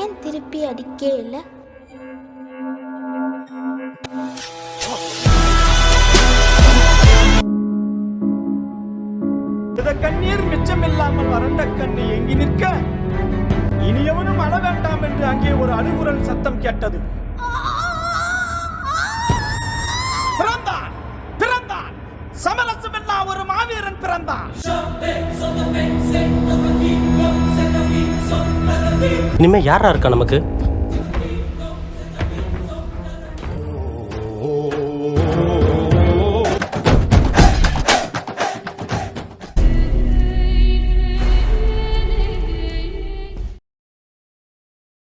ஏன் திருப்பி அடிக்கே இல்லை? கண்ணீர் மிச்சமில்லாமல் வறண்ட கண்ணு எங்கி நிற்க இனியவனும் அழ வேண்டாம் என்று அங்கே ஒரு அழுகுரல் சத்தம் கேட்டது. பிறந்தான் பிறந்தான் சமரசமில்லா ஒரு மாவீரன் பிறந்தான். இனிமே யாரா இருக்கா நமக்கு?